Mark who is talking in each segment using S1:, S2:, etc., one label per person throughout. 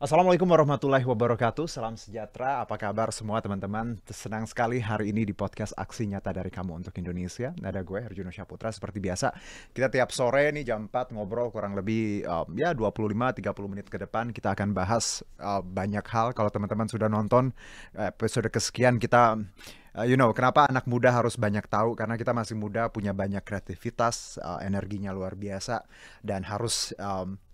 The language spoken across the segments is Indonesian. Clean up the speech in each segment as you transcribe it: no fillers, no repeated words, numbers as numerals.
S1: Assalamualaikum warahmatullahi wabarakatuh. Salam sejahtera. Apa kabar semua teman-teman? Senang sekali hari ini di podcast Aksi Nyata dari Kamu untuk Indonesia. Ada gue Herjuno Syaputra seperti biasa. Kita tiap sore nih jam 4 ngobrol kurang lebih ya 25-30 menit ke depan. Kita akan bahas banyak hal. Kalau teman-teman sudah nonton episode kesekian kita kenapa anak muda harus banyak tahu? Karena kita masih muda, punya banyak kreativitas, energinya luar biasa, dan harus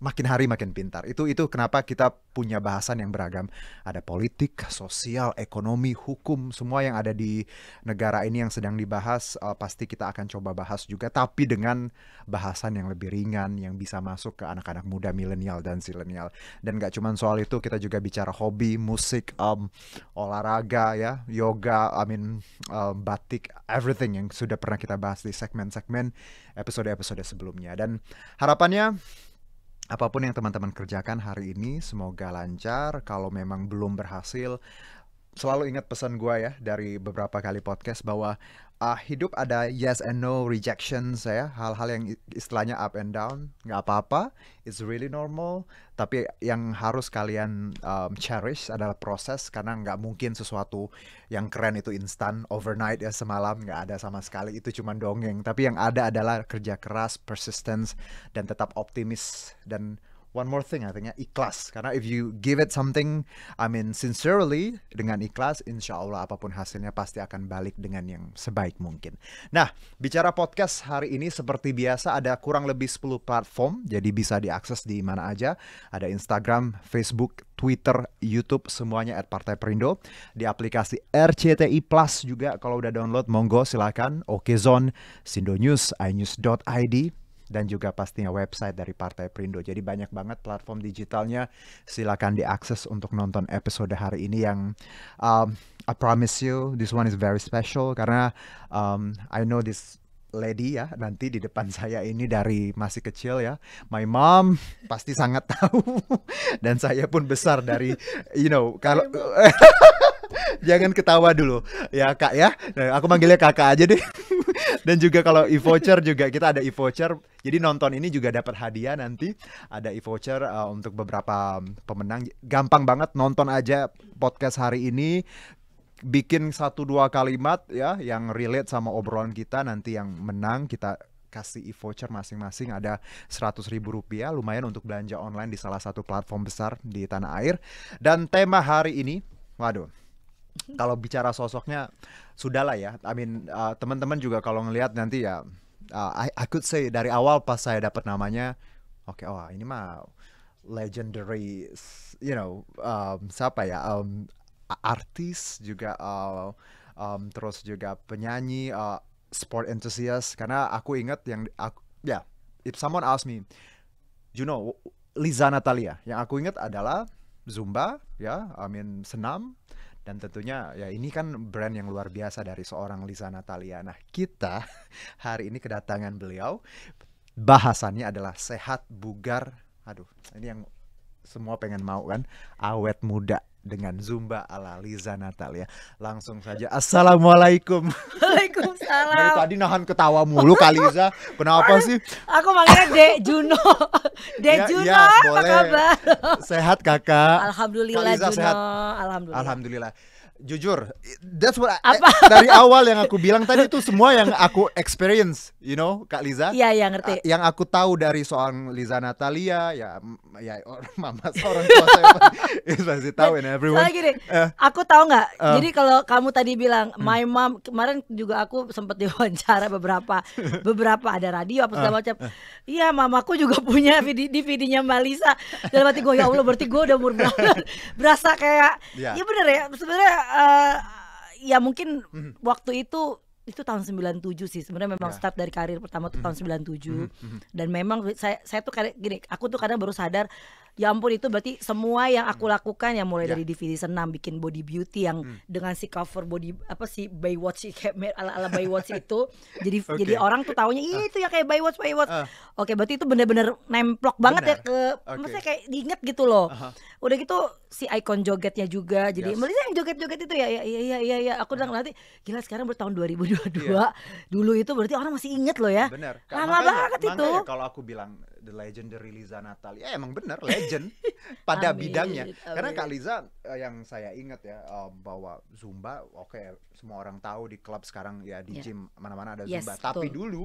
S1: makin hari makin pintar. Itu kenapa kita punya bahasan yang beragam. Ada politik, sosial, ekonomi, hukum, semua yang ada di negara ini yang sedang dibahas, pasti kita akan coba bahas juga, tapi dengan bahasan yang lebih ringan, yang bisa masuk ke anak-anak muda, milenial dan zilenial. Dan gak cuma soal itu, kita juga bicara hobi, musik, olahraga, ya, yoga, batik, everything yang sudah pernah kita bahas di segmen-segmen episode-episode sebelumnya. Dan harapannya apapun yang teman-teman kerjakan hari ini semoga lancar. Kalau memang belum berhasil, selalu ingat pesan gue ya dari beberapa kali podcast bahwa hidup ada yes and no rejections ya, hal-hal yang istilahnya up and down, nggak apa-apa, it's really normal. Tapi yang harus kalian cherish adalah proses, karena nggak mungkin sesuatu yang keren itu instan overnight ya, semalam nggak ada sama sekali, itu cuma dongeng. Tapi yang ada adalah kerja keras, persistence, dan tetap optimis. Dan one more thing, I think ya, ikhlas. Karena if you give it something, sincerely, dengan ikhlas, insya Allah apapun hasilnya pasti akan balik dengan yang sebaik mungkin. Nah, bicara podcast hari ini seperti biasa ada kurang lebih 10 platform, jadi bisa diakses di mana aja. Ada Instagram, Facebook, Twitter, YouTube, semuanya @partai-perindo. Di aplikasi RCTI Plus juga kalau udah download, monggo silakan. Okezone, Sindo News, iNews.id, dan juga pastinya website dari Partai Perindo. Jadi banyak banget platform digitalnya. Silakan diakses untuk nonton episode hari ini yang I promise you this one is very special, karena I know this lady ya nanti di depan saya ini dari masih kecil ya. My mom pasti sangat tahu dan saya pun besar dari kalau jangan ketawa dulu ya kak ya. Nah, aku manggilnya kakak aja deh. Dan juga kalau e-voucher juga kita ada e-voucher. Jadi nonton ini juga dapat hadiah nanti. Ada e-voucher untuk beberapa pemenang. Gampang banget, nonton aja podcast hari ini. Bikin 1-2 kalimat ya yang relate sama obrolan kita, nanti yang menang kita kasih e-voucher masing-masing ada Rp100.000, lumayan untuk belanja online di salah satu platform besar di tanah air. Dan tema hari ini, waduh, kalau bicara sosoknya sudahlah ya. Teman-teman juga kalau ngelihat nanti ya, I could say dari awal pas saya dapat namanya, oke, ini mah legendary, siapa ya, artis juga, terus juga penyanyi, sport enthusiast. Karena aku ingat if someone ask me, Liza Natalia, yang aku ingat adalah Zumba ya, senam. Dan tentunya ya ini kan brand yang luar biasa dari seorang Liza Natalia. Nah, kita hari ini kedatangan beliau. Bahasannya adalah sehat bugar. Aduh, ini yang semua pengen mau kan, awet muda dengan Zumba ala Liza Natalia. Langsung saja, assalamualaikum.
S2: Waalaikumsalam.
S1: Dari tadi nahan ketawa mulu Kak Liza. Kenapa sih?
S2: Aku manggilnya Dek Juno. Dek Juno, apa kabar?
S1: Sehat kakak?
S2: Alhamdulillah
S1: Kak Liza
S2: Juno.
S1: sehat?
S2: Alhamdulillah.
S1: Alhamdulillah. Jujur, that's what
S2: Apa?
S1: dari awal yang aku bilang tadi itu semua yang aku experience, Kak Liza.
S2: Iya, ngerti.
S1: Yang aku tahu dari soal Liza Natalia, ya mama seorang tua saya pasti tahu, and everyone.
S2: Soalnya gini, aku tahu nggak? Jadi kalau kamu tadi bilang my mom, kemarin juga aku sempat diwawancara beberapa ada radio apa segala macam. Iya, mamaku juga punya DVD-nya Mbak Lisa. Dalam hati gue, ya Allah, berarti gue udah umur berapa? Berasa kayak, ya bener ya. Sebenarnya ya mungkin waktu itu tahun 97 sih sebenarnya, memang start dari karir pertama tuh tahun 97. Dan memang saya tuh kayak gini, aku tuh kadang baru sadar, ya ampun, itu berarti semua yang aku lakukan, yang mulai dari DVD senam, bikin body beauty yang dengan si cover body apa sih, Baywatch, kayak ala Baywatch itu, jadi orang tuh taunya itu ya kayak Baywatch. Oke, berarti itu bener-bener nemplok banget ya ke, maksudnya kayak diinget gitu loh. Udah gitu si ikon jogetnya juga, jadi maksudnya yang joget-joget itu ya aku udah nanti gila, sekarang bertahun 2022. Dulu itu berarti orang masih inget loh ya.
S1: Bener.
S2: Lama banget itu.
S1: Makanya kalau aku bilang the legendary Liza Natalia. Emang bener legend pada
S2: Amin,
S1: bidangnya. Karena
S2: amin.
S1: Kak Liza yang saya ingat ya, bahwa Zumba semua orang tahu di klub sekarang ya, di
S2: Ya.
S1: gym mana-mana ada
S2: Yes,
S1: Zumba. Tapi
S2: betul.
S1: dulu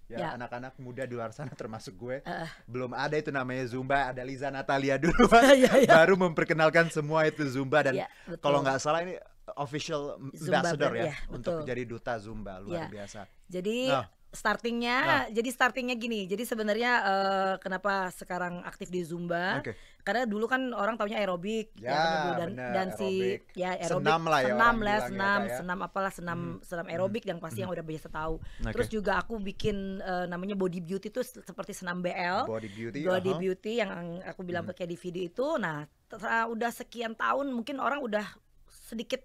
S1: ya,
S2: Ya.
S1: anak-anak muda di luar sana termasuk gue,
S2: Heeh.
S1: belum ada itu namanya Zumba, ada Liza Natalia dulu
S2: Iya, iya.
S1: baru memperkenalkan semua itu Zumba. Dan
S2: Iya, betul.
S1: kalau nggak salah ini official
S2: Zumba
S1: ambassador
S2: brand,
S1: ya,
S2: ya,
S1: untuk
S2: betul.
S1: jadi duta Zumba, luar
S2: Ya.
S1: biasa.
S2: Jadi
S1: Nah.
S2: startingnya gini. Jadi sebenarnya kenapa sekarang aktif di Zumba?
S1: Oke.
S2: Karena dulu kan orang taunya aerobik,
S1: Ya,
S2: kan dulu,
S1: bener,
S2: dan si
S1: aerobik.
S2: ya aerobik,
S1: Senam lah ya orang bilang ya,
S2: senam,
S1: Kak, ya.
S2: senam apalah, senam aerobik yang pasti yang udah biasa tahu.
S1: Oke.
S2: Terus juga aku bikin namanya body beauty itu seperti senam BL.
S1: Body beauty,
S2: Body beauty yang aku bilang kayak di video itu. Nah, udah sekian tahun mungkin orang udah sedikit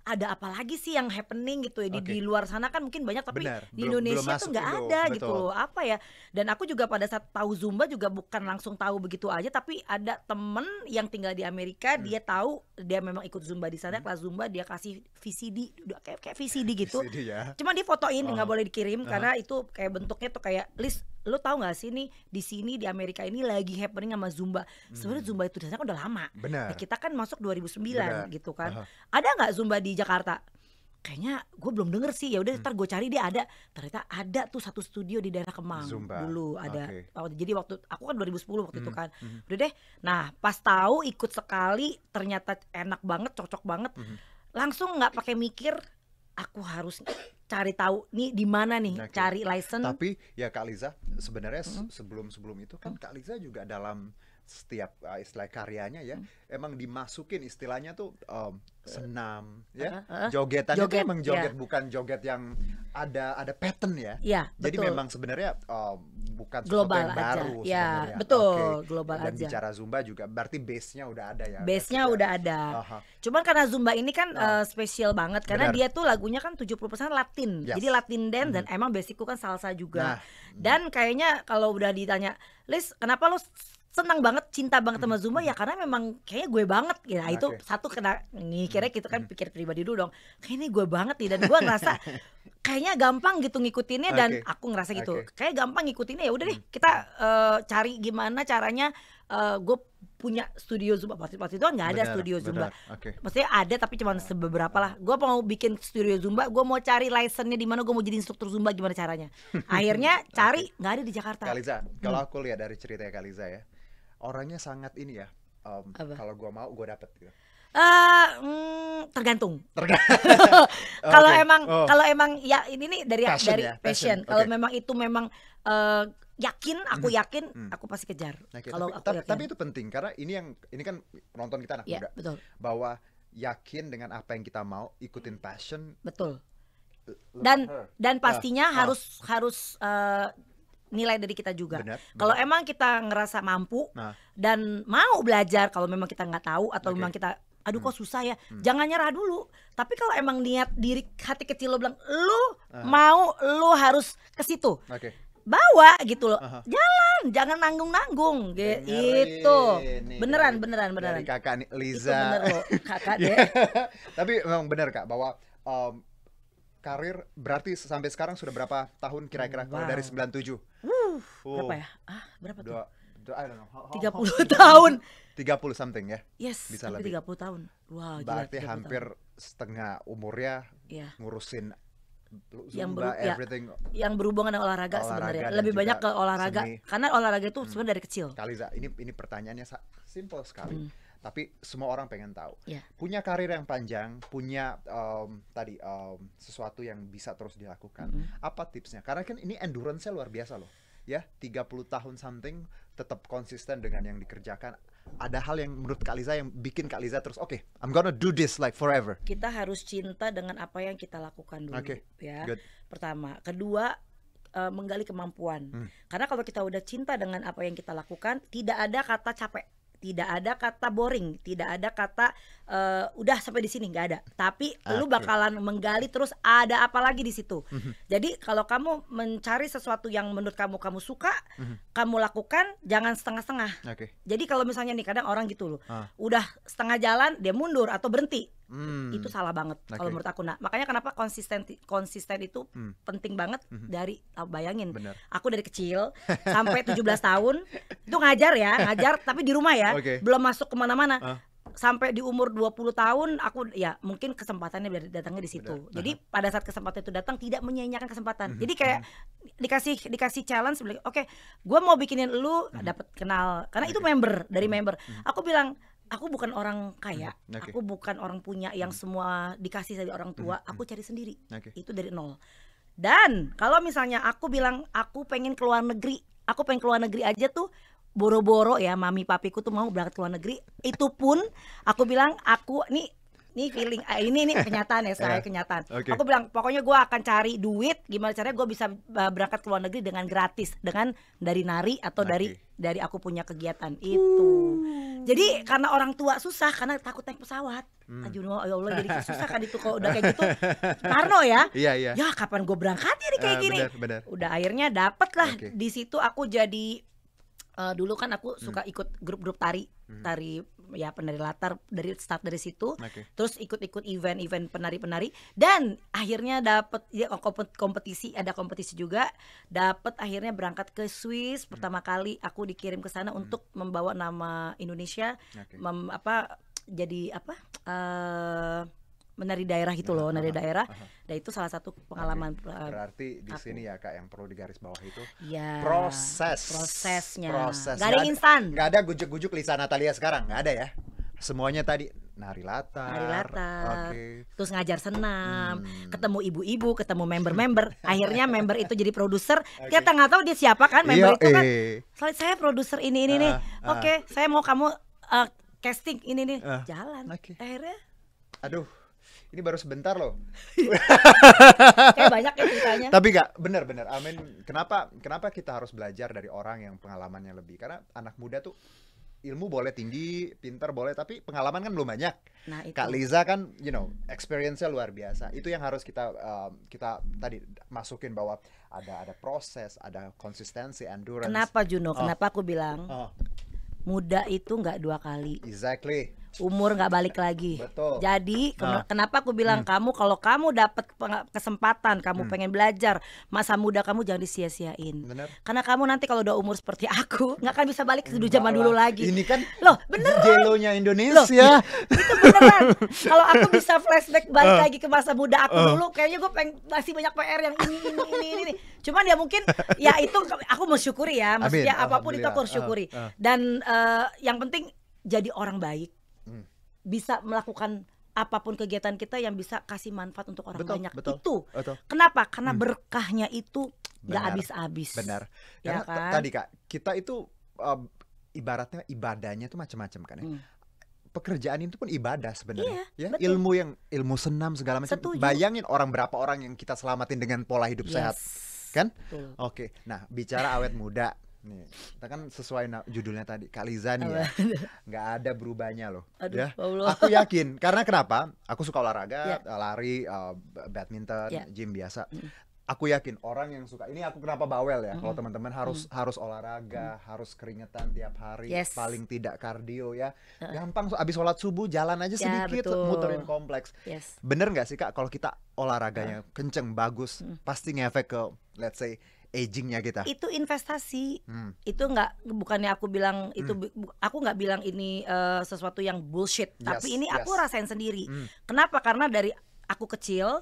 S2: ada apa lagi sih yang happening gitu ya di,
S1: Oke.
S2: di luar sana kan mungkin banyak, tapi
S1: Benar,
S2: di
S1: belum
S2: Indonesia tuh
S1: masuk
S2: nggak
S1: dulu,
S2: ada
S1: betul.
S2: gitu loh, apa ya. Dan aku juga pada saat tahu Zumba juga bukan langsung tahu begitu aja, tapi ada temen yang tinggal di Amerika, dia talu, dia memang ikut Zumba di sana, kelas Zumba, dia kasih VCD, udah kayak VCD gitu.
S1: VCD ya.
S2: Cuman dia fotoin, nggak
S1: Oh.
S2: boleh dikirim karena itu kayak bentuknya tuh kayak list. Lu tahu nggak sih nih di sini di Amerika ini lagi happening sama Zumba. Sebenarnya Zumba itu di sana kan udah lama.
S1: Benar.
S2: Nah, kita kan masuk 2009
S1: Benar.
S2: gitu kan.
S1: Aha.
S2: Ada nggak Zumba di Jakarta? Kayaknya gue belum denger sih. Ya udah ntar gue cari dia ada. Ternyata ada tuh satu studio di daerah Kemang
S1: Zumba.
S2: dulu ada.
S1: Oke.
S2: Jadi waktu aku kan 2010 waktu itu kan. Udah deh. Nah pas tahu ikut sekali ternyata enak banget, cocok banget. Langsung nggak pakai mikir. Aku harus cari tahu nih di mana nih,
S1: Oke.
S2: cari license.
S1: Tapi ya Kak Liza, sebenarnya sebelum itu kan Kak Liza juga dalam setiap istilah karyanya ya, emang dimasukin istilahnya tuh senam ya, jogetannya tuh
S2: Joget,
S1: emang joget,
S2: ya.
S1: bukan joget yang ada pattern ya.
S2: Iya,
S1: Jadi
S2: betul.
S1: memang sebenarnya bukan sesuatu
S2: Global
S1: yang
S2: aja.
S1: baru
S2: Ya,
S1: sebenarnya.
S2: betul,
S1: Oke.
S2: global
S1: Dan
S2: aja.
S1: bicara Zumba juga berarti base-nya udah ada ya.
S2: Base-nya
S1: berarti ya.
S2: udah ada.
S1: Aha.
S2: Cuman karena Zumba ini kan spesial banget karena
S1: Benar.
S2: dia tuh lagunya kan 70% Latin.
S1: Yes.
S2: Jadi Latin dance dan emang basicku kan salsa juga.
S1: Nah.
S2: Dan kayaknya kalau udah ditanya, "Lis, kenapa lo senang banget, cinta banget sama Zumba?" Ya karena memang kayaknya gue banget gitu. Nah, itu
S1: Oke.
S2: satu kena mikirnya gitu kan, pikir pribadi dulu dong. Kayaknya gue banget nih dan gue ngerasa kayaknya gampang gitu ngikutinnya dan
S1: Oke.
S2: aku ngerasa gitu.
S1: Oke.
S2: Kayak gampang ngikutinnya, ya udah deh kita cari gimana caranya. Gue punya studio Zumba waktu itu kan nggak ada
S1: Benar,
S2: studio Zumba.
S1: benar. Oke.
S2: Maksudnya ada tapi cuma beberapa lah. Gue mau bikin studio Zumba, gue mau cari license-nya di mana, gue mau jadi instruktur Zumba gimana caranya. Akhirnya cari nggak ada di Jakarta.
S1: Kak Liza, kalau aku lihat dari ceritanya Kak Liza ya, orangnya sangat ini ya.
S2: Apa?
S1: Kalau gue mau, gue dapet gitu.
S2: Tergantung.
S1: Oke.
S2: Kalau emang ya ini nih dari
S1: Passion
S2: dari
S1: ya,
S2: passion.
S1: passion.
S2: Kalau
S1: Oke.
S2: memang itu memang yakin, aku yakin, aku pasti kejar.
S1: Oke,
S2: Kalau aku yakin.
S1: tapi itu penting karena ini kan penonton kita anak
S2: Ya,
S1: muda,
S2: betul.
S1: bahwa yakin dengan apa yang kita mau, ikutin passion.
S2: Betul.
S1: Look
S2: Dan
S1: at her.
S2: dan pastinya
S1: Ah.
S2: harus nilai dari kita juga.
S1: Benar,
S2: Kalau
S1: benar.
S2: emang kita ngerasa mampu
S1: Nah.
S2: dan mau belajar, kalau memang kita nggak tahu atau
S1: Oke.
S2: memang kita aduh kok susah ya, jangan nyerah dulu. Tapi kalau emang niat diri hati kecil lo bilang lu mau, lu harus ke situ.
S1: Oke.
S2: Bawa gitu loh.
S1: Aha.
S2: Jalan, jangan nanggung-nanggung.
S1: Dengerin
S2: Itu.
S1: nih
S2: Beneran.
S1: dari kakak nih,
S2: Itu
S1: Liza.
S2: bener loh, kakak
S1: Ya.
S2: deh.
S1: Tapi memang benar Kak bahwa karir berarti sampai sekarang sudah berapa tahun kira-kira kalau
S2: Wow.
S1: dari 97?
S2: Berapa ya? Berapa tuh?
S1: I don't know.
S2: 30 tahun.
S1: 30 something ya.
S2: Yes,
S1: Bisa
S2: sampai
S1: lebih.
S2: 30 tahun. Wah, gila,
S1: Berarti
S2: 30
S1: hampir setengah umurnya
S2: tahun. Iya.
S1: ngurusin
S2: Yang
S1: Zumba,
S2: ya,
S1: everything.
S2: yang berhubungan dengan olahraga
S1: Olahraga
S2: sebenarnya.
S1: dan
S2: Lebih
S1: juga
S2: banyak ke olahraga.
S1: seni.
S2: Karena olahraga itu sebenarnya dari kecil.
S1: Kaliza, ini pertanyaannya simple sekali. Tapi semua orang pengen tahu.
S2: Iya.
S1: Punya karir yang panjang, punya sesuatu yang bisa terus dilakukan. Apa tipsnya? Karena kan ini endurance-nya luar biasa loh. Ya, 30 tahun something tetap konsisten dengan yang dikerjakan. Ada hal yang menurut Kak Liza yang bikin Kak Liza terus oke, I'm gonna do this like forever.
S2: Kita harus cinta dengan apa yang kita lakukan dulu.
S1: Oke,
S2: Ya.
S1: good.
S2: Pertama, kedua menggali kemampuan. Karena kalau kita udah cinta dengan apa yang kita lakukan, tidak ada kata capek, tidak ada kata boring, tidak ada kata udah sampai di sini, nggak ada. Tapi lu
S1: Oke.
S2: bakalan menggali terus ada apa lagi di situ. Jadi kalau kamu mencari sesuatu yang menurut kamu suka, kamu lakukan, jangan setengah-setengah.
S1: Oke.
S2: Jadi kalau misalnya nih kadang orang gitu loh,
S1: Ah.
S2: udah setengah jalan dia mundur atau berhenti. Itu salah banget kalau menurut aku. Nah, makanya kenapa konsisten itu penting banget dari bayangin.
S1: Bener.
S2: Aku dari kecil sampai 17 tahun itu ngajar tapi di rumah ya. Belum masuk kemana-mana. Sampai di umur 20 tahun aku ya mungkin kesempatannya datangnya di situ. Jadi pada saat kesempatan itu datang tidak menyia-nyiakan kesempatan. Jadi kayak dikasih challenge, oke, gue mau bikinin lu dapat kenal karena itu dari member. Aku bilang aku bukan orang kaya, aku bukan orang punya yang semua dikasih dari orang tua, aku cari sendiri. Itu dari nol. Dan kalau misalnya aku bilang aku pengen keluar negeri aja tuh boro-boro ya, mami papiku tuh mau berangkat ke luar negeri. Itu pun aku bilang aku nih feeling ini kenyataan ya, saya kenyataan. Aku bilang pokoknya gue akan cari duit gimana caranya gue bisa berangkat ke luar negeri dengan gratis, dengan dari nari atau dari aku punya kegiatan itu. Jadi karena orang tua susah karena takut naik pesawat. Aduh ya Allah, jadi susah kan itu kalau udah kayak gitu. Parno ya.
S1: Iya.
S2: Ya kapan gue berangkatnya nih kayak gini.
S1: Bener.
S2: Udah akhirnya dapet lah di situ aku jadi dulu kan aku suka ikut grup-grup tari ya, penari latar, dari start dari situ. Terus ikut event penari-penari dan akhirnya dapet ya ada kompetisi juga, dapet akhirnya berangkat ke Swiss pertama kali aku dikirim ke sana untuk membawa nama Indonesia, menari daerah gitu loh, nari daerah. Dan itu salah satu pengalaman.
S1: Berarti di sini ya Kak yang perlu digaris bawah itu
S2: prosesnya.
S1: Gak
S2: ada yang instan.
S1: Gak ada gujuk-gujuk Lisa Natalia sekarang, gak ada ya. Semuanya tadi nari latar.
S2: Terus ngajar senam, ketemu ibu-ibu, ketemu member. Akhirnya member itu jadi produser. Kita nggak tahu dia siapa kan, member itu kan. Saya produser ini nih. Oke, saya mau kamu casting ini nih. Jalan. Akhirnya
S1: aduh, ini baru sebentar loh.
S2: Kayak banyak ya ceritanya.
S1: Tapi Kak, benar. Amin. Kenapa kita harus belajar dari orang yang pengalamannya lebih? Karena anak muda tuh ilmu boleh tinggi, pintar boleh, tapi pengalaman kan belum banyak.
S2: Nah, itu.
S1: Kak Liza kan, experience-nya luar biasa. Itu yang harus kita tadi masukin bahwa ada proses, ada konsistensi, endurance.
S2: Kenapa Juno? Kenapa aku bilang muda itu nggak 2 kali.
S1: Exactly.
S2: Umur nggak balik lagi.
S1: Betul.
S2: Jadi kenapa aku bilang kalau kamu dapat kesempatan, kamu pengen belajar, masa muda kamu jangan disia-siain.
S1: Bener.
S2: Karena kamu nanti kalau udah umur seperti aku nggak akan bisa balik ke zaman dulu lagi.
S1: Ini kan
S2: beneran.
S1: jelonya Indonesia.
S2: Itu beneran. Kalau aku bisa flashback balik lagi ke masa muda aku dulu, kayaknya gue masih banyak PR yang ini. Cuman ya mungkin ya itu aku mensyukuri ya. Maksudnya apapun itu aku harus syukuri. Dan yang penting jadi orang baik. Bisa melakukan apapun kegiatan kita yang bisa kasih manfaat untuk orang banyak. Betul. Kenapa? Karena berkahnya itu nggak habis-habis.
S1: Benar.
S2: Ya
S1: Karena tadi Kak, kita itu ibaratnya ibadahnya itu macam-macam kan ya. Pekerjaan itu pun ibadah sebenarnya. Ilmu senam segala macam. Bayangin berapa orang yang kita selamatin dengan pola hidup sehat, kan? Oke. Nah, bicara awet muda. Nih, kita kan sesuai judulnya tadi, Kak Liza nih ya, nggak ada berubahnya loh.
S2: Aduh,
S1: ya. Aku yakin, karena kenapa? Aku suka olahraga, lari, badminton, gym biasa. Aku yakin orang yang suka ini, aku kenapa bawel ya? Kalau teman-teman harus olahraga, harus keringetan tiap hari, paling tidak kardio ya. Gampang, abis sholat subuh jalan aja sedikit, muterin kompleks. Bener nggak sih Kak? Kalau kita olahraganya kenceng, bagus, pasti ngefek ke, let's say, agingnya kita.
S2: Itu investasi. Itu bukannya aku bilang itu aku nggak bilang ini sesuatu yang bullshit, tapi ini aku rasain sendiri. Kenapa? Karena dari aku kecil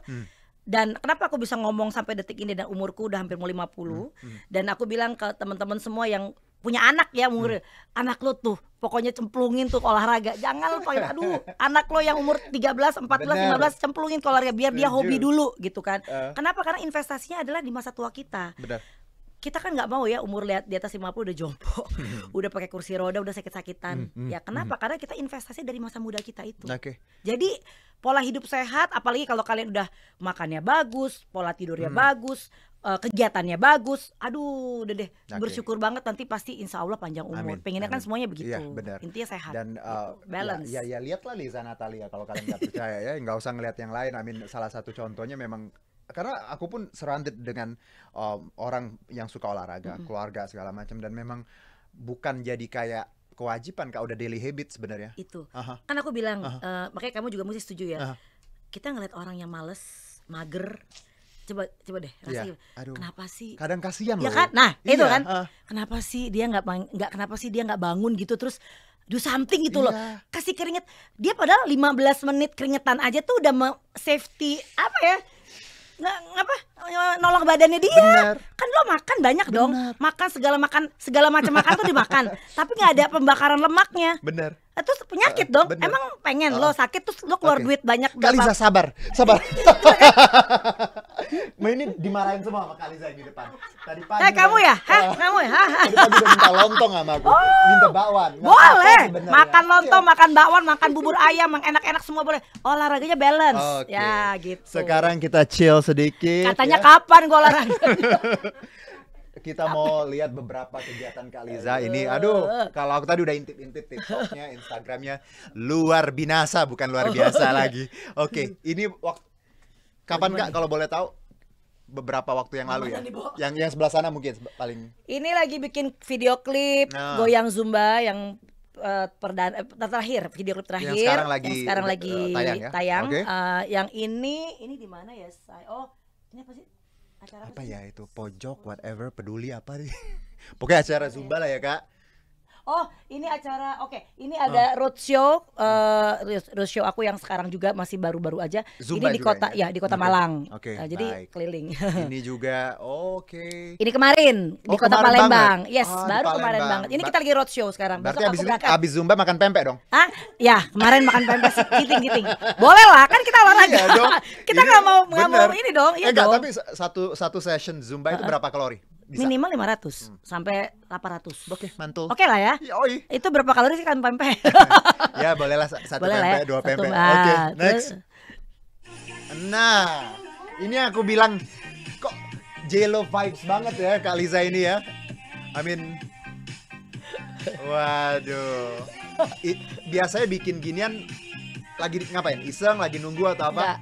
S2: dan kenapa aku bisa ngomong sampai detik ini dan umurku udah hampir mau 50 dan aku bilang ke teman-teman semua yang punya anak ya, umur anak lo tuh pokoknya cemplungin tuh olahraga. Jangan lo anak lo yang umur 13, 14, 15 cemplungin ke olahraga biar dia hobi dulu gitu kan. Kenapa? Karena investasinya adalah di masa tua kita.
S1: Benar.
S2: Kita kan nggak mau ya umur lihat di atas 50 udah jompo, udah pakai kursi roda, udah sakit-sakitan. Ya kenapa? Karena kita investasi dari masa muda kita itu. Jadi pola hidup sehat, apalagi kalau kalian udah makannya bagus, pola tidurnya bagus, kegiatannya bagus, aduh udah deh bersyukur banget, nanti pasti insya Allah panjang umur. Pengennya kan semuanya begitu. Intinya sehat.
S1: Dan
S2: gitu. Balance.
S1: Ya lihatlah Liza Natalia kalau kalian nggak percaya ya, nggak usah ngelihat yang lain. Salah satu contohnya memang. Karena aku pun surrounded dengan orang yang suka olahraga, keluarga segala macam, dan memang bukan jadi kayak kewajiban Kak, udah daily habit sebenarnya.
S2: Itu.
S1: Aha.
S2: Kan aku bilang, makanya kamu juga mesti setuju ya.
S1: Aha.
S2: Kita ngeliat orang yang males, mager, coba deh rasain.
S1: Aduh.
S2: Kenapa sih?
S1: Kadang kasihan
S2: Ya
S1: loh.
S2: kan? Nah, itu
S1: Iya,
S2: kan. Kenapa sih dia kenapa sih dia nggak bangun gitu terus do something gitu loh.
S1: Iya.
S2: Kasih keringet. Dia padahal 15 menit keringetan aja tuh udah safety apa ya? Nolong badannya dia.
S1: Bener.
S2: Kan lo makan banyak dong. Makan segala macam makan tuh dimakan. Tapi nggak ada pembakaran lemaknya.
S1: Bener.
S2: Itu penyakit dong.
S1: Bener.
S2: Emang pengen lo sakit terus lo keluar duit banyak
S1: Kaliza sabar. Nah ini dimarahin semua sama Kaliza yang di depan. Tadi pagi.
S2: Kamu ya? Kamu ya?
S1: Tadi pagi udah minta lontong sama aku. Minta bakwan. Nggak
S2: Boleh.
S1: apa-apa
S2: Makan
S1: sebenarnya.
S2: lontong, makan bakwan, makan bubur ayam, yang enak-enak semua boleh. Olahraganya balance.
S1: Oke.
S2: Ya gitu.
S1: Sekarang kita chill sedikit.
S2: Katanya
S1: ya.
S2: kapan gue olahraga?
S1: Kita mau lihat beberapa kegiatan Kak Liza ini. Aduh, kalau aku tadi udah intip-intip TikToknya, Instagramnya luar binasa, bukan luar biasa lagi. Oke, ini kapan Kak kalau boleh tahu? Beberapa waktu yang lalu ya. Yang sebelah sana mungkin paling.
S2: Ini lagi bikin video klip goyang Zumba yang terakhir, video klip terakhir.
S1: Yang sekarang lagi
S2: tayang.
S1: tayang ya? Oke.
S2: Yang ini di mana ya? Ini apa sih? Acara
S1: Apa ya itu? Pojok, whatever, peduli apa nih? Pokoknya acara Zumba lah ya Kak.
S2: Oh, ini acara, ini ada roadshow, roadshow aku yang sekarang juga masih baru-baru aja.
S1: Zumba
S2: ini di
S1: juga
S2: kota,
S1: ya?
S2: di kota
S1: Oke.
S2: Malang.
S1: Oke,
S2: Jadi
S1: baik.
S2: keliling.
S1: Ini juga, oke.
S2: Ini kemarin di kota
S1: kemarin
S2: Palembang.
S1: banget?
S2: Yes,
S1: Oh, di
S2: baru kemarin
S1: Palembang.
S2: banget. Ini kita lagi roadshow sekarang.
S1: Berarti
S2: Besok aku berangkat.
S1: abis Zumba makan pempek dong?
S2: Hah? Ya, kemarin makan pempek giting-giting. Boleh lah, kan kita olahraga.
S1: Iya dong.
S2: Kita
S1: Ini
S2: nggak mau
S1: bener.
S2: ini dong. Iya
S1: Enggak,
S2: dong.
S1: tapi satu session Zumba itu berapa kalori? Bisa?
S2: Minimal 500 sampai 800.
S1: Oke, mantul.
S2: Oke lah ya.
S1: Yoi.
S2: Itu berapa kalori sih kan pempek?
S1: Ya bolehlah satu
S2: Boleh lah
S1: pempek,
S2: ya,
S1: dua
S2: satu.
S1: pempek.
S2: Ah,
S1: Oke,
S2: terus-
S1: next. Nah, ini aku bilang kok J-Lo vibes banget ya Kak Liza ini ya. I mean, waduh. Biasanya bikin ginian lagi ngapain? Iseng, lagi nunggu atau apa?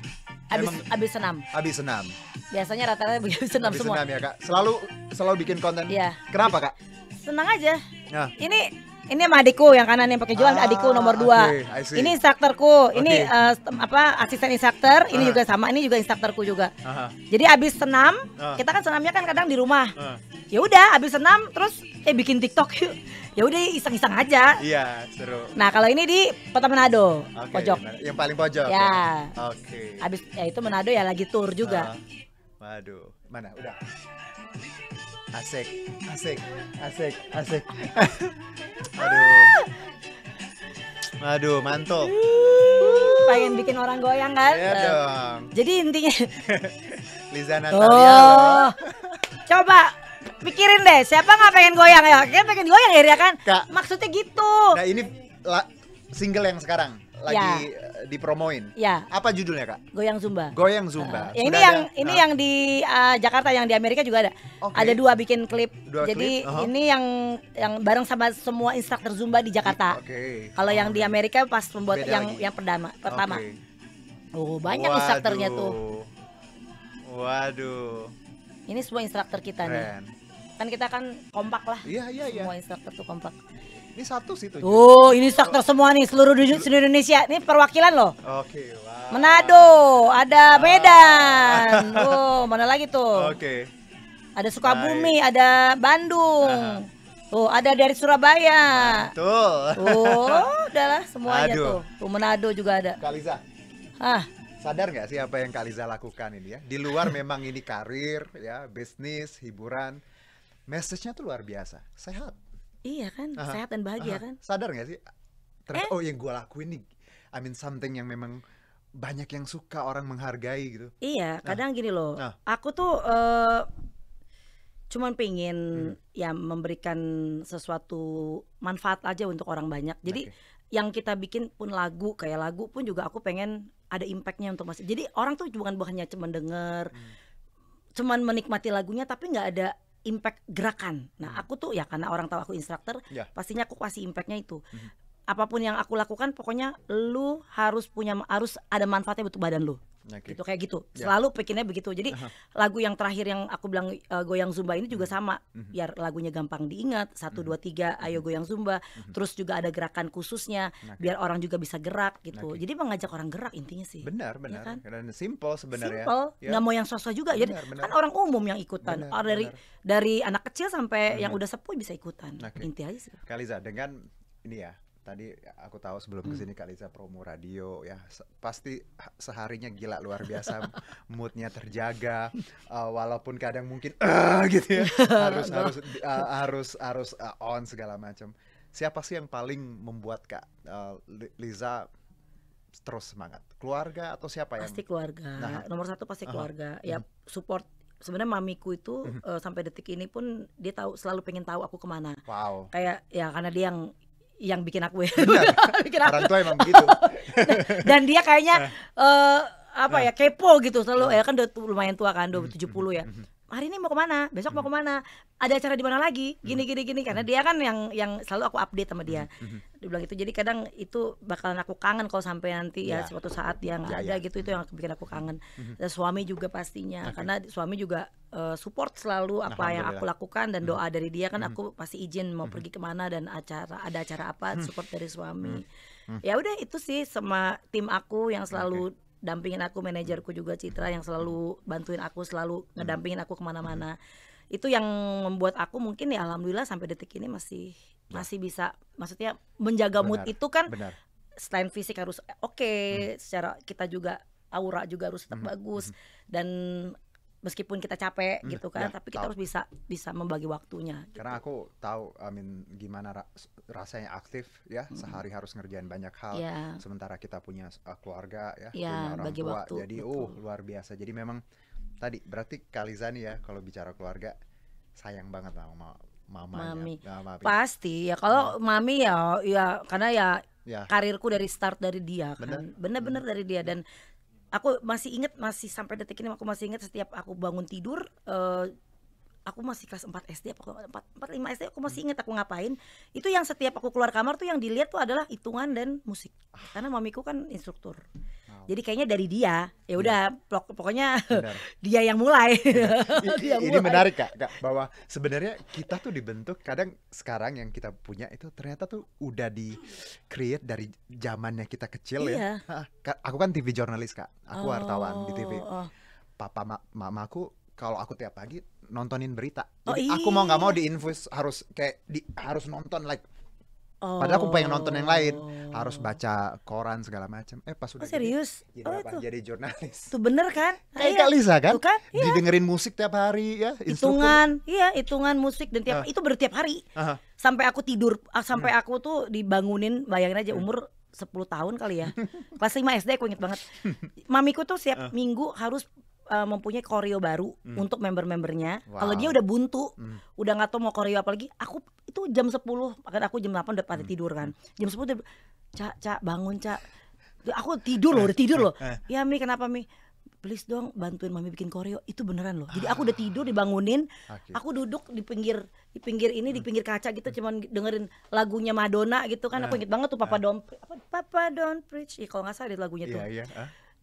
S2: Enggak. Abis senam.
S1: Habis senam.
S2: Biasanya rata-rata begitu senam
S1: Habis
S2: semua.
S1: senam ya Kak. Selalu bikin konten.
S2: Iya.
S1: Kenapa Kak?
S2: Senang aja.
S1: Nah.
S2: Ini sama adikku yang kanan yang pakai jualan, adikku nomor 2.
S1: Oke, I see.
S2: Ini instrukturku. Ini
S1: Oke.
S2: asisten instruktur. Ini juga sama. Ini juga instrukturku juga.
S1: Aha.
S2: Jadi abis senam, kita kan senamnya kan kadang di rumah. Ya udah, abis senam terus bikin TikTok yuk. Ya udah iseng-iseng aja.
S1: Iya, seru.
S2: Nah kalau ini di Kota Manado,
S1: Oke,
S2: pojok.
S1: yang paling pojok.
S2: Ya.
S1: Oke.
S2: Abis ya itu Manado ya lagi tour juga.
S1: Waduh, mana? Udah. Asik. Aduh, mantul.
S2: Pengen bikin orang goyang kan?
S1: Iya dong.
S2: Jadi intinya
S1: Liza Natalia loh.
S2: Coba pikirin deh, siapa nggak pengen goyang ya? Kita pengen goyang ya kan?
S1: Kak.
S2: Maksudnya gitu.
S1: Nah, ini single yang sekarang lagi dipromoin.
S2: Ya.
S1: Apa judulnya, Kak?
S2: Goyang Zumba.
S1: Goyang Zumba.
S2: Ya, ini
S1: Sudah
S2: yang
S1: ada?
S2: yang di Jakarta, yang di Amerika juga ada.
S1: Oke.
S2: Ada 2 bikin klip.
S1: Dua
S2: Jadi
S1: klip,
S2: ini yang bareng sama semua instruktur Zumba di Jakarta.
S1: Oke.
S2: Kalau yang di Amerika pas membuat
S1: Beda
S2: yang
S1: lagi.
S2: yang pertama.
S1: Oke.
S2: Oh, banyak instrukturnya tuh.
S1: Waduh.
S2: Ini semua instruktur kita nih.
S1: Keren.
S2: Kan kita kan kompak lah.
S1: Iya.
S2: Semua instruktur tuh kompak.
S1: Ini satu sih tuh.
S2: Oh, ini instruktur semua nih seluruh Indonesia. Ini perwakilan loh.
S1: Oke, wow.
S2: Manado, ada Medan. Oh, mana lagi tuh?
S1: Oke.
S2: Ada Sukabumi, ada Bandung. Tuh, ada dari Surabaya.
S1: Tuh.
S2: Oh, udahlah semuanya
S1: Aduh.
S2: tuh. Tuh Manado juga ada.
S1: Kak Liza,
S2: Ah,
S1: sadar nggak sih apa yang Kak Liza lakukan ini ya? Di luar memang ini karir, ya, bisnis, hiburan. Message-nya tuh luar biasa. Sehat.
S2: iya kan,
S1: Aha.
S2: sehat dan bahagia kan?
S1: Sadar nggak sih? Ternyata, oh yang gue lakuin nih, I mean something yang memang banyak yang suka, orang menghargai gitu.
S2: Iya, kadang gini loh.
S1: Nah.
S2: Aku tuh cuman pengen ya memberikan sesuatu manfaat aja untuk orang banyak. Jadi yang kita bikin pun lagu, kayak lagu pun juga aku pengen ada impactnya untuk masih. Jadi orang tuh bukannya cuman denger, cuman menikmati lagunya tapi nggak ada impact gerakan. Nah aku tuh ya karena orang tahu aku instruktur,
S1: Ya.
S2: pastinya aku kasih impactnya itu. apapun yang aku lakukan pokoknya lu harus ada manfaatnya untuk badan lu. Gitu kayak gitu. Selalu pikirnya begitu. Jadi lagu yang terakhir yang aku bilang goyang zumba ini juga sama. Biar lagunya gampang diingat. 1 2 3 ayo goyang zumba. Terus juga ada gerakan khususnya biar orang juga bisa gerak gitu. Jadi mengajak orang gerak intinya sih.
S1: Benar.
S2: Ya kan?
S1: Dan simple sebenarnya.
S2: Simple, nggak mau yang sosok juga. Jadi kan orang umum yang ikutan. Dari anak kecil sampai yang udah sepuh bisa ikutan. Inti aja sih.
S1: Kak Liza, dengan ini ya, tadi aku tahu sebelum kesini Kak Liza promo radio ya, pasti seharinya gila luar biasa, moodnya terjaga, walaupun kadang mungkin gitu ya, harus on segala macam. Siapa sih yang paling membuat Kak Liza terus semangat? Keluarga atau siapa yang?
S2: Pasti keluarga. Nomor 1 pasti keluarga. Ya support. Sebenarnya mamiku itu sampai detik ini pun dia selalu pengen tahu aku kemana.
S1: Wow.
S2: Kayak ya karena dia yang bikin aku ya.
S1: Orang tua emang begitu.
S2: Dan dia kayaknya kepo gitu selalu. Ya kan udah lumayan tua kan, 70 ya. Hari ini mau kemana? Besok mau kemana? Ada acara di mana lagi? Gini karena dia kan yang selalu aku update sama dia. Dia bilang itu. Jadi kadang itu bakalan aku kangen kalau sampai nanti ya suatu saat dia nggak ada gitu, itu yang bikin aku kangen. Dan suami juga pastinya, karena suami juga support selalu apa yang aku lakukan, dan doa dari dia kan aku pasti izin mau pergi kemana dan ada acara apa, support dari suami. Ya udah itu sih sama tim aku yang selalu dampingin aku, manajerku juga Citra yang selalu bantuin aku, selalu ngedampingin aku kemana-mana. Itu yang membuat aku mungkin ya alhamdulillah sampai detik ini masih bisa, maksudnya menjaga mood itu kan. Selain fisik harus secara kita juga aura juga harus tetap bagus, dan meskipun kita capek gitu kan, tapi kita harus bisa membagi waktunya gitu.
S1: Karena aku tahu gimana rasanya aktif ya, sehari harus ngerjain banyak hal, sementara kita punya keluarga ya, punya orang tua,
S2: waktu,
S1: jadi luar biasa. Jadi memang tadi berarti Kak Liza nih ya, kalau bicara keluarga sayang banget sama mamanya.
S2: Pasti ya, kalau mami ya karena ya karirku dari start dari dia kan, bener-bener dari dia. Dan aku masih sampai detik ini aku masih ingat setiap aku bangun tidur, aku masih kelas 4 SD apa 5 SD, aku masih ingat aku ngapain. Itu yang setiap aku keluar kamar tuh yang dilihat tuh adalah hitungan dan musik. Karena mamiku kan instruktur. Jadi kayaknya dari dia, ya udah pokoknya dia yang mulai.
S1: Ini menarik Kak, bahwa sebenarnya kita tuh dibentuk kadang sekarang yang kita punya itu ternyata tuh udah di create dari zamannya kita kecil ya. Aku kan TV jurnalis Kak, aku wartawan di TV. Papa mamaku kalau aku tiap pagi nontonin berita. Jadi aku mau nggak mau diinfus harus harus nonton padahal aku pengen nonton yang lain, harus baca koran segala macam. Pas udah
S2: serius?
S1: Jadi jurnalis.
S2: Tuh bener kan?
S1: Kayak Kak Liza kan?
S2: Iya.
S1: Didengerin musik tiap hari ya,
S2: hitungan musik dan itu bertiap hari. Sampai aku tidur, sampai aku tuh dibangunin, bayangin aja umur 10 tahun kali ya. Kelas 5 SD aku inget banget. Mamiku tuh setiap minggu harus mempunyai koreo baru untuk member-membernya. Kalau dia udah buntu, udah nggak tahu mau koreo apa lagi, aku itu jam 10, kan aku jam 8 udah pada tidur kan. Jam 10 udah, Cak bangun Cak. Aku tidur loh, udah tidur loh. Ya Mi, kenapa Mi? Please dong bantuin Mami bikin koreo. Itu beneran loh. Jadi aku udah tidur dibangunin, aku duduk di pinggir kaca gitu, cuman dengerin lagunya Madonna gitu kan. Aku inget banget tuh Papa Don't Preach. Kalau nggak salah di lagunya tuh.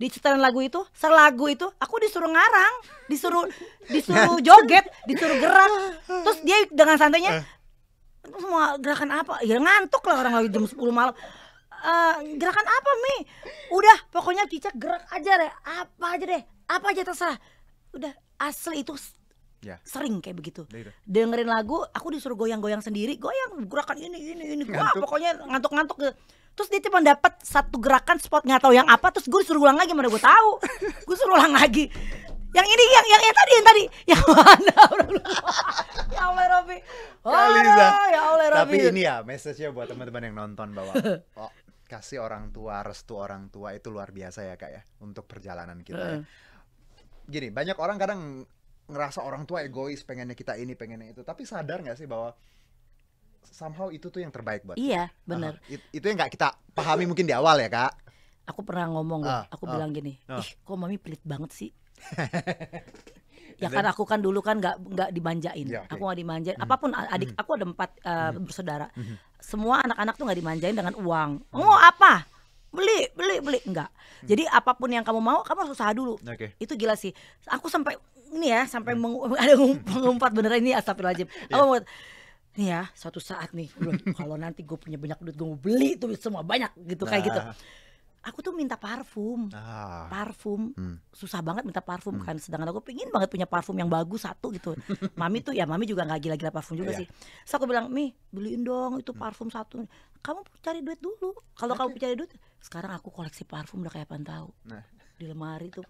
S2: Di setelan lagu itu aku disuruh ngarang, disuruh joget, disuruh gerak. Terus dia dengan santainya, semua gerakan apa? Ya ngantuk lah orang lagi jam 10 malam. Gerakan apa Mi? Udah pokoknya Cicak gerak aja deh, apa aja terserah. Udah asli itu sering kayak begitu. Dengerin lagu, aku disuruh goyang-goyang sendiri, gerakan ini. Wah, pokoknya ngantuk-ngantuk. Terus dia cuma dapat satu gerakan spot nggak tahu yang apa, terus gue disuruh ulang lagi, mana gue tahu. Gue suruh ulang lagi. Yang ini yang tadi yang mana? Ya Allah Robi. Ya Allah Robi.
S1: Tapi ini ya message-nya buat teman-teman yang nonton bahwa kasih orang tua, restu orang tua itu luar biasa ya Kak ya, untuk perjalanan kita ya. Gini, banyak orang kadang ngerasa orang tua egois, pengennya kita ini, pengennya itu. Tapi sadar nggak sih bahwa somehow itu tuh yang terbaik buat
S2: kita. Benar.
S1: Itu yang nggak kita pahami mungkin di awal ya Kak.
S2: Aku pernah ngomong loh, aku bilang gini, kok Mami pelit banget sih. Ya
S1: And
S2: kan
S1: then?
S2: aku kan dulu kan nggak dimanjain.
S1: Yeah, okay.
S2: Aku nggak dimanjain. Apapun adik aku ada 4 bersaudara. Semua anak-anak tuh nggak dimanjain dengan uang. Mau apa? Beli enggak. Jadi apapun yang kamu mau, kamu harus usaha dulu.
S1: Oke.
S2: Itu gila sih. Aku sampai ini ya, sampai ada mengumpat beneran ini, astagfirullahaladzim. Aku mau nih ya, suatu saat nih, kalau nanti gue punya banyak duit, gue mau beli tuh semua banyak gitu, kayak gitu. Aku tuh minta parfum, susah banget minta parfum kan. Sedangkan aku pengen banget punya parfum yang bagus satu gitu. Mami tuh ya, mami juga nggak gila-gila parfum juga sih. Terus aku bilang, Mi beliin dong itu parfum satu. Kamu cari duit dulu. Kalau kamu cari duit, sekarang aku koleksi parfum udah kayak apaan tahu. Di lemari tuh.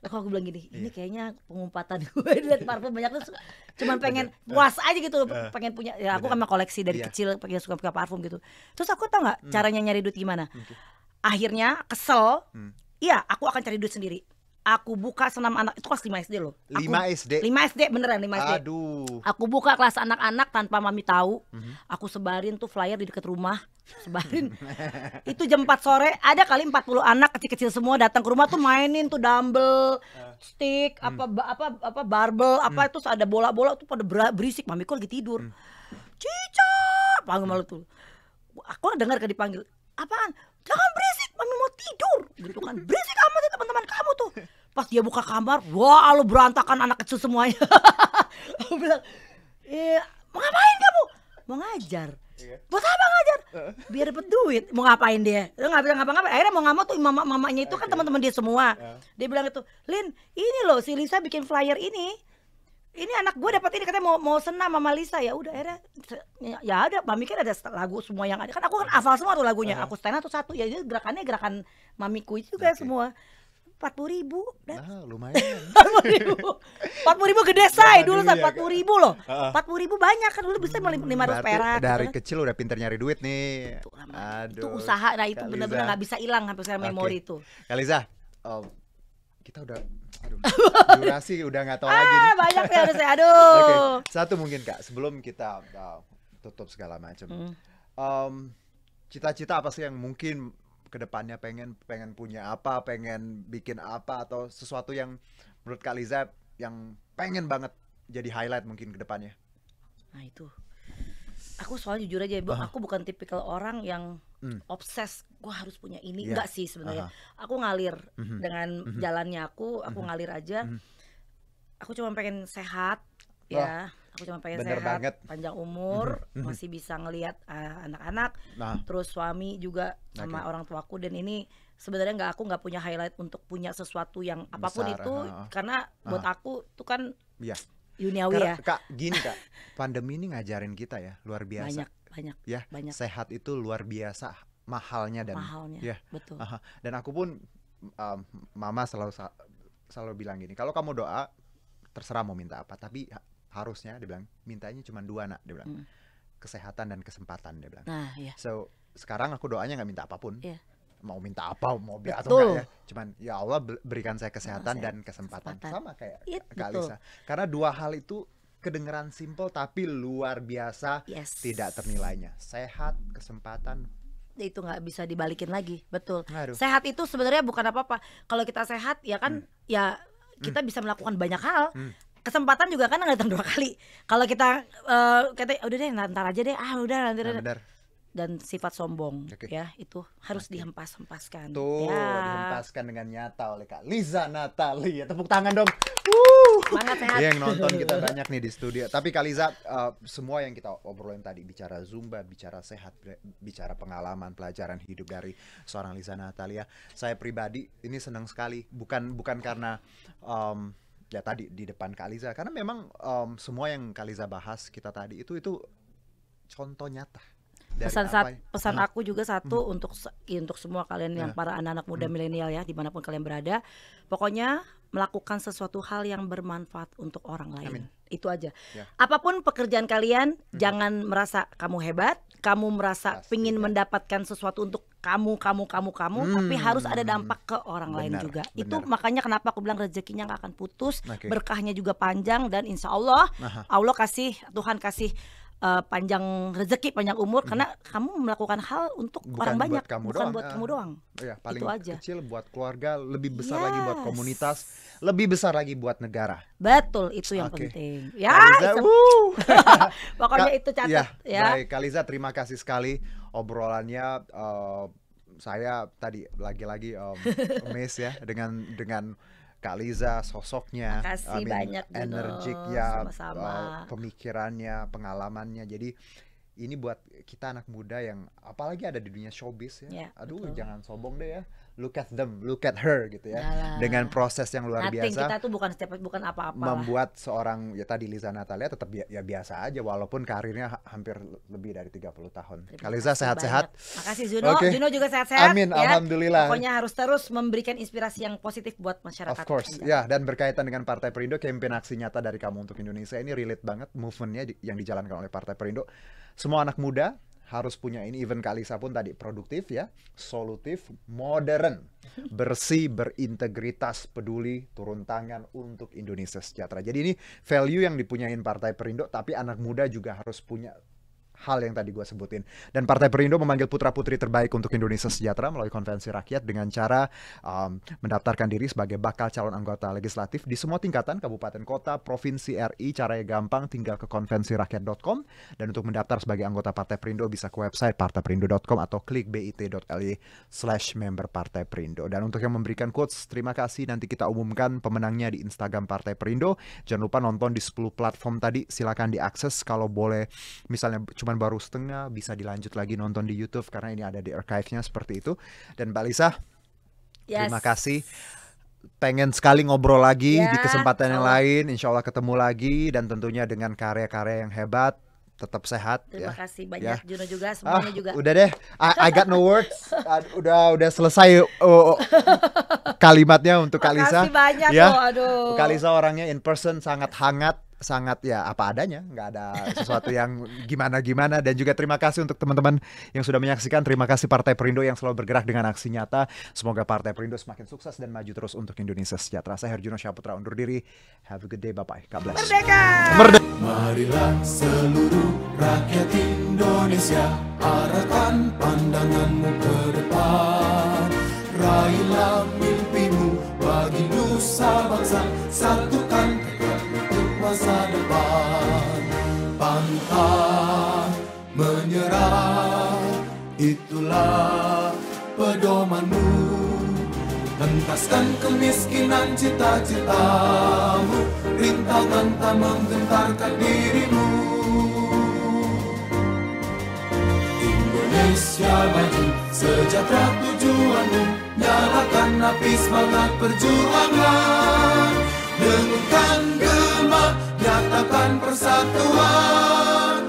S2: Aku bilang gini, ini kayaknya pengumpatan gue lihat parfum banyak tuh. Cuman pengen puas aja gitu, pengen punya. Ya aku kan koleksi dari kecil, pengen suka parfum gitu. Terus aku tau nggak caranya nyari duit gimana? Akhirnya kesel, iya aku akan cari duit sendiri. Aku buka senam anak, itu kelas 5 SD loh.
S1: 5 SD?
S2: 5 SD beneran 5 SD.
S1: Aduh.
S2: Aku buka kelas anak-anak tanpa mami tahu. Aku sebarin tuh flyer di dekat rumah. Sebarin. Itu jam 4 sore, ada kali 40 anak kecil-kecil semua datang ke rumah tuh mainin tuh dumbbell, stick, apa barbel, apa itu ada bola-bola tuh pada berisik. Mamiku lagi tidur. Cica, panggil malu tuh. Aku dengar kan dipanggil. Apaan? Jangan berisik, mami mau tidur. Gitu kan. Berisik amat sih teman-teman kamu tuh. Pas dia buka kamar, wah lu berantakan anak kecil semuanya. Aku bilang, mau ngapain kamu? Mau ngajar. Buat apa ngajar? Biar dapat duit. Mau ngapain dia? Dia nggak bisa ngapa-ngapain. Akhirnya mau nggak mau tuh mamanya itu kan teman-teman dia semua. Dia bilang itu, Lin, ini loh si Lisa bikin flyer ini. Ini anak gue dapat ini, katanya mau senam sama Lisa. Ya udah akhirnya ya ada, mami kan ada lagu semua yang ada kan, aku kan hafal semua tuh lagunya. Aku stand tuh satu ya, itu gerakannya gerakan mamiku itu juga semua. 40.000
S1: Nah, lumayan.
S2: 40.000 gede say dulu, 40.000 loh. 40.000 banyak kan, dulu bisa 500 perak.
S1: Dari
S2: gitu.
S1: kecil udah pinter nyari duit nih.
S2: Itu usaha, nah itu benar-benar nggak bisa hilang sampai sekarang memori itu.
S1: Kaliza, kita udah durasi udah nggak tahu lagi nih.
S2: Banyak ya harusnya, aduh.
S1: Oke, satu mungkin Kak, sebelum kita tutup segala macam. Cita-cita apa sih yang mungkin kedepannya pengen punya apa, pengen bikin apa, atau sesuatu yang menurut Kak Liza yang pengen banget jadi highlight mungkin kedepannya?
S2: Nah itu, aku soalnya jujur aja, aku bukan tipikal orang yang obses, gue harus punya ini. Enggak sih sebenarnya. Aku ngalir dengan jalannya aku ngalir aja. Aku cuma pengen sehat, ya. Aku cuma pengen sehat, banget. Panjang umur, masih bisa ngelihat anak-anak, terus suami juga sama orang tuaku. Dan ini sebenarnya aku nggak punya highlight untuk punya sesuatu yang apapun besar, itu, karena buat aku tuh kan duniawi ya.
S1: Kak, gini Kak, pandemi ini ngajarin kita ya, luar biasa. Banyak. Sehat itu luar biasa mahalnya dan ya.
S2: Betul.
S1: Dan aku pun mama selalu bilang gini, kalau kamu doa terserah mau minta apa, tapi harusnya dia bilang mintanya cuma 2 nak, dia bilang kesehatan dan kesempatan, dia bilang.
S2: Nah, iya.
S1: So sekarang aku doanya nggak minta apapun, mau minta apa, mau biar atau enggak ya, cuman ya Allah berikan saya kesehatan dan kesempatan. Sama kayak Kak Lisa, karena 2 hal itu kedengeran simple tapi luar biasa, tidak ternilainya. Sehat, kesempatan,
S2: itu nggak bisa dibalikin lagi, betul. Sehat itu sebenarnya bukan apa-apa. Kalau kita sehat ya kan, ya kita bisa melakukan banyak hal. Kesempatan juga kan nggak datang 2 kali. Kalau kita kata udah deh ntar aja deh, udah nanti. Dan sifat sombong ya itu harus dihempas-hempaskan.
S1: Tuh, dihempaskan dengan nyata oleh Kak Liza Natali. Tepuk tangan dong. Yang nonton kita banyak nih di studio. Tapi Kak Liza, semua yang kita obrolin tadi, bicara Zumba, bicara sehat, bicara pengalaman, pelajaran hidup dari seorang Liza Natalia, saya pribadi ini senang sekali. Bukan karena ya tadi di depan Kak Liza, karena memang semua yang Kak Liza bahas kita tadi itu contoh nyata.
S2: Pesan aku juga satu untuk semua kalian yang para anak-anak muda milenial ya, dimanapun kalian berada, pokoknya melakukan sesuatu hal yang bermanfaat untuk orang lain. Itu aja. Apapun pekerjaan kalian, jangan merasa kamu hebat, kamu merasa pingin mendapatkan sesuatu untuk kamu, tapi harus ada dampak ke orang lain juga. Itu makanya kenapa aku bilang rezekinya nggak akan putus, berkahnya juga panjang, dan insya Allah, Tuhan kasih panjang rezeki, panjang umur karena kamu melakukan hal untuk orang banyak,
S1: buat kamu
S2: bukan
S1: doang.
S2: buat kamu doang.
S1: Ya, paling
S2: Itu aja.
S1: kecil buat keluarga, lebih besar lagi buat
S2: Yes.
S1: komunitas, lebih besar lagi buat negara.
S2: Betul, itu yang
S1: Oke.
S2: penting. Ya,
S1: Kaliza,
S2: pokoknya itu catat ya.
S1: Baik, Kaliza, terima kasih sekali obrolannya. Saya tadi lagi-lagi amazed ya dengan Kaliza, sosoknya,
S2: Makasih banyak, Juno.
S1: energiknya,
S2: Sama-sama.
S1: pemikirannya, pengalamannya. Jadi ini buat kita anak muda yang apalagi ada di dunia showbiz ya.
S2: Ya,
S1: Aduh,
S2: betul.
S1: jangan sombong deh ya. Look at them, look at her gitu ya.
S2: Yalah.
S1: Dengan proses yang luar
S2: Nothing,
S1: biasa.
S2: kita tuh bukan apa-apa lah.
S1: Membuat seorang ya tadi Liza Natalia tetap ya biasa aja walaupun karirnya hampir lebih dari 30 tahun.
S2: Terima
S1: Kaliza
S2: kasih
S1: sehat-sehat.
S2: banyak. Makasih Juno.
S1: Oke.
S2: Juno juga sehat-sehat.
S1: Amin,
S2: ya.
S1: alhamdulillah.
S2: Pokoknya harus terus memberikan inspirasi yang positif buat masyarakat.
S1: Of course, ya, dan berkaitan dengan Partai Perindo, campaign aksi nyata dari Kamu untuk Indonesia ini relate banget movementnya yang dijalankan oleh Partai Perindo. Semua anak muda harus punya ini, even Kalisa pun tadi produktif ya, solutif, modern, bersih, berintegritas, peduli, turun tangan untuk Indonesia sejahtera. Jadi ini value yang dipunyain Partai Perindo, tapi anak muda juga harus punya hal yang tadi gue sebutin. Dan Partai Perindo memanggil putra-putri terbaik untuk Indonesia sejahtera melalui konvensi rakyat dengan cara mendaftarkan diri sebagai bakal calon anggota legislatif di semua tingkatan, kabupaten kota, provinsi RI. Caranya gampang, tinggal ke konvensirakyat.com. Dan untuk mendaftar sebagai anggota Partai Perindo bisa ke website partaiPerindo.com atau klik bit.ly/member Partai Perindo. Dan untuk yang memberikan quotes, terima kasih. Nanti kita umumkan pemenangnya di Instagram Partai Perindo. Jangan lupa nonton di 10 platform tadi, silakan diakses. Kalau boleh misalnya cuman baru setengah, bisa dilanjut lagi nonton di YouTube karena ini ada di archive-nya seperti itu. Dan Mbak Lisa, terima kasih. Pengen sekali ngobrol lagi
S2: Ya,
S1: di kesempatan yang
S2: Allah.
S1: lain. Insya Allah ketemu lagi dan tentunya dengan karya-karya yang hebat. Tetap sehat.
S2: Terima
S1: ya.
S2: kasih banyak
S1: Ya.
S2: Juno juga, semuanya juga.
S1: Udah deh, I got no words. Udah selesai kalimatnya untuk Kalisa.
S2: Makasih banyak
S1: Ya.
S2: loh, aduh.
S1: Kalisa orangnya in person sangat hangat, sangat ya apa adanya, nggak ada sesuatu yang gimana-gimana. Dan juga terima kasih untuk teman-teman yang sudah menyaksikan. Terima kasih Partai Perindo yang selalu bergerak dengan aksi nyata. Semoga Partai Perindo semakin sukses dan maju terus untuk Indonesia sejahtera. Saya Herjuno Syaputra undur diri. Have a good day, bye-bye. God bless.
S2: Merdeka!
S3: Marilah seluruh rakyat Indonesia, arahkan pandanganmu ke depan. Raihlah mimpimu bagi nusa bangsa, satukan tekad untuk masa depan. Pantang menyerah, itulah pedomanmu. Hentaskan kemiskinan cita-citamu, rintangan tak menggentarkan dirimu. Indonesia maju, sejahtera tujuanmu, nyalakan api semangat perjuangan. Dengungkan gema, nyatakan persatuan.